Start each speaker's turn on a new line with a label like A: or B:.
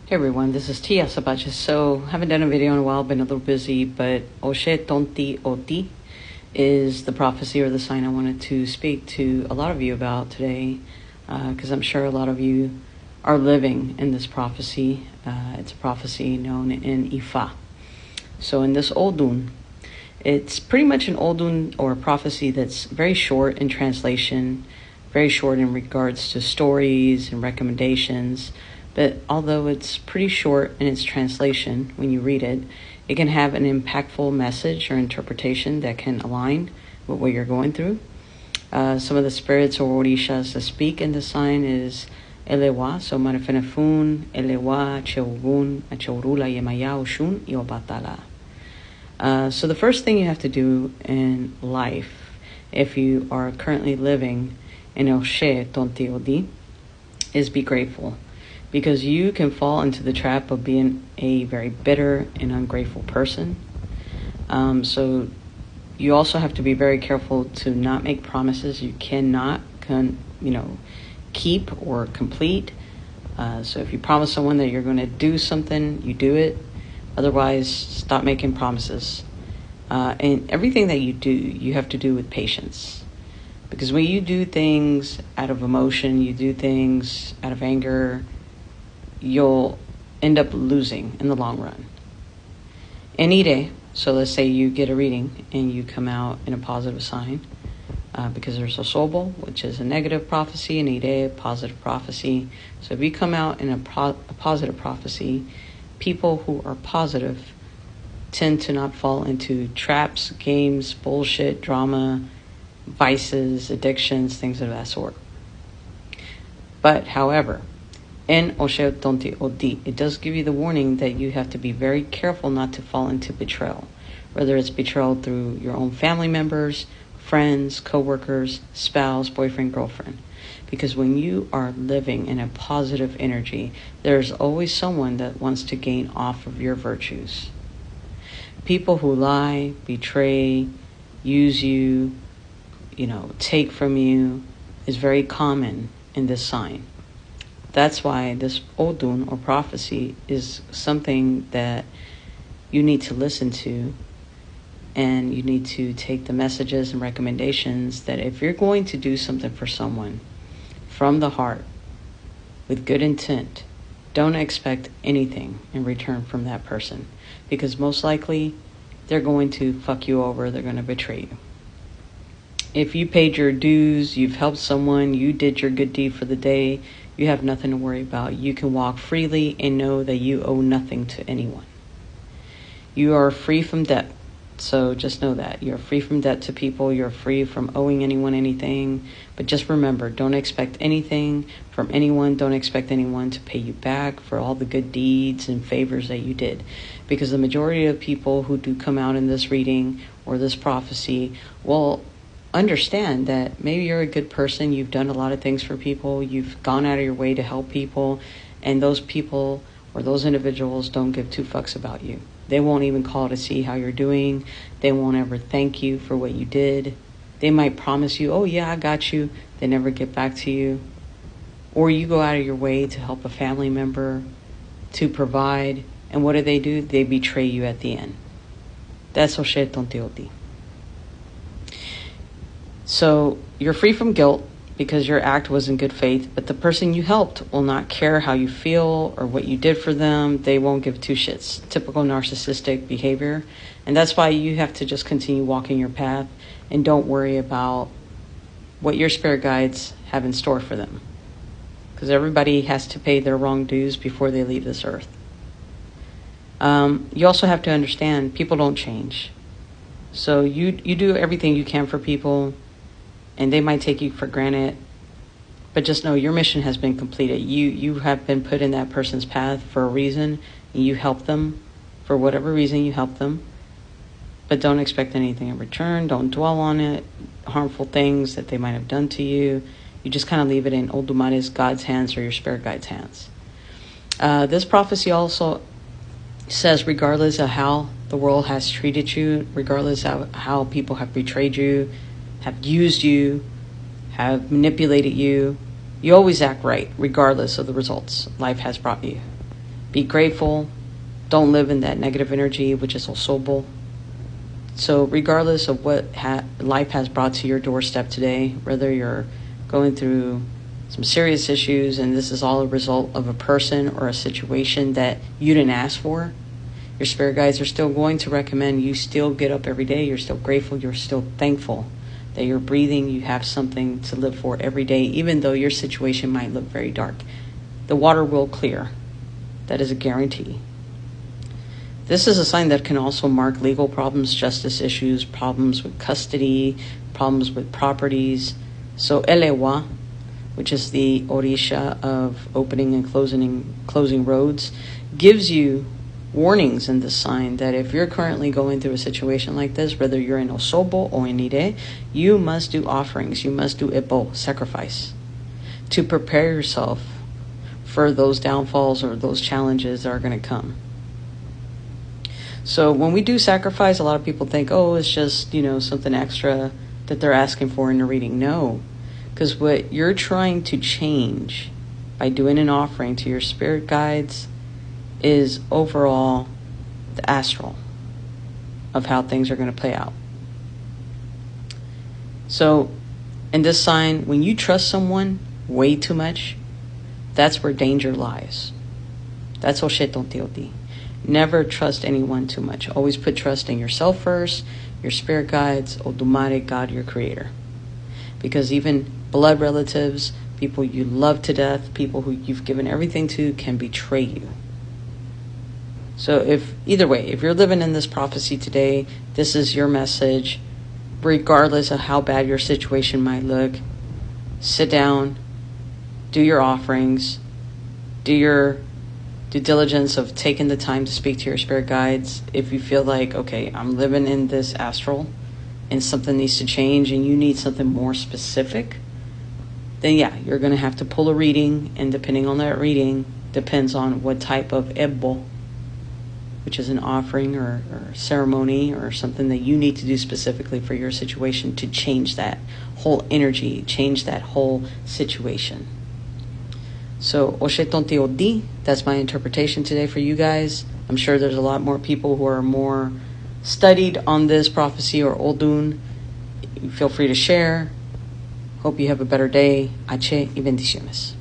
A: Hey everyone, this is Tia Sabaches. So, haven't done a video in a while, been a little busy, but Oshe, tonti, oti is the prophecy or the sign I wanted to speak to a lot of you about today, because I'm sure a lot of you are living in this prophecy. It's a prophecy known in IFA. So, in this Odun, it's pretty much an Odun or a prophecy that's very short in translation, very short in regards to stories and recommendations. But although it's pretty short in its translation when you read it, it can have an impactful message or interpretation that can align with what you're going through. Some of the spirits or orishas that speak in the sign is Elewa, so Marafenafun, Elewa, Cheogun, Acheurula, Yemaya, Oshun, Yobatala. So the first thing you have to do in life, if you are currently living in Oshe, tonti, odi, is be grateful. Because you can fall into the trap of being a very bitter and ungrateful person. So you also have to be very careful to not make promises you cannot, keep or complete. So if you promise someone that you're going to do something, you do it. Otherwise, stop making promises. And everything that you do, you have to do with patience. Because when you do things out of emotion, you do things out of anger, you'll end up losing in the long run. Any day, so let's say you get a reading and you come out in a positive sign, because there's a sobol, which is a negative prophecy, and a positive prophecy. So if you come out in a positive prophecy, people who are positive tend to not fall into traps, games, bullshit, drama, vices, addictions, things of that sort. But however, in Oshe, tonti, odi, it does give you the warning that you have to be very careful not to fall into betrayal, whether it's betrayal through your own family members, friends, co-workers, spouse, boyfriend, girlfriend. Because when you are living in a positive energy, there's always someone that wants to gain off of your virtues. People who lie, betray, use you, take from you is very common in this sign. That's why this Odun or prophecy is something that you need to listen to, and you need to take the messages and recommendations that if you're going to do something for someone from the heart with good intent, don't expect anything in return from that person, because most likely they're going to fuck you over, they're going to betray you. If you paid your dues, you've helped someone, you did your good deed for the day, you have nothing to worry about. You can walk freely and know that you owe nothing to anyone. You are free from debt. So just know that. You're free from debt to people. You're free from owing anyone anything. But just remember, don't expect anything from anyone. Don't expect anyone to pay you back for all the good deeds and favors that you did. Because the majority of people who do come out in this reading or this prophecy will understand that maybe you're a good person, you've done a lot of things for people, you've gone out of your way to help people, and those people or those individuals don't give two fucks about you. They won't even call to see how you're doing. They won't ever thank you for what you did. They might promise you, oh yeah, I got you. They never get back to you. Or you go out of your way to help a family member, to provide, and what do? They betray you at the end. That's Oshe, tonti, odi. So you're free from guilt because your act was in good faith, but the person you helped will not care how you feel or what you did for them. They won't give two shits. Typical narcissistic behavior. And that's why you have to just continue walking your path and don't worry about what your spirit guides have in store for them. Because everybody has to pay their wrong dues before they leave this earth. You also have to understand people don't change. So you do everything you can for people, and they might take you for granted, but just know your mission has been completed. You have been put in that person's path for a reason, and you help them for whatever reason you help them, but don't expect anything in return. Don't dwell on it, harmful things that they might have done to you. You just kind of leave it in Oldumare's God's hands or your spirit guide's hands. This prophecy also says regardless of how the world has treated you, regardless of how people have betrayed you, have used you, have manipulated you, you always act right, regardless of the results life has brought you. Be grateful. Don't live in that negative energy, which is osobo. So regardless of what life has brought to your doorstep today, whether you're going through some serious issues and this is all a result of a person or a situation that you didn't ask for, your spirit guides are still going to recommend you still get up every day. You're still grateful. You're still thankful that you're breathing. You have something to live for every day, even though your situation might look very dark. The water will clear. That is a guarantee. This is a sign that can also mark legal problems, justice issues, problems with custody, problems with properties. So elewa, which is the orisha of opening and closing roads, gives you warnings in this sign that if you're currently going through a situation like this, whether you're in osobo or in ire, you must do offerings, you must do ebo, sacrifice, to prepare yourself for those downfalls or those challenges that are going to come. So when we do sacrifice, a lot of people think, oh, it's just, something extra that they're asking for in the reading. No, because what you're trying to change by doing an offering to your spirit guides is overall the astral of how things are going to play out. So in this sign, when you trust someone way too much, that's where danger lies. That's Oshe tonti. Never trust anyone too much. Always put trust in yourself first, your spirit guides, Odumare, God, your creator. Because even blood relatives, people you love to death, people who you've given everything to, can betray you. So either way, if you're living in this prophecy today, this is your message. Regardless of how bad your situation might look, sit down, do your offerings, do your due diligence of taking the time to speak to your spirit guides. If you feel like, okay, I'm living in this astral and something needs to change and you need something more specific, then yeah, you're going to have to pull a reading, and depending on that reading, depends on what type of ebbo, which is an offering or ceremony or something that you need to do specifically for your situation to change that whole energy, change that whole situation. So, Oshe tonti odi, that's my interpretation today for you guys. I'm sure there's a lot more people who are more studied on this prophecy or Oldun. Feel free to share. Hope you have a better day. Ache y bendiciones.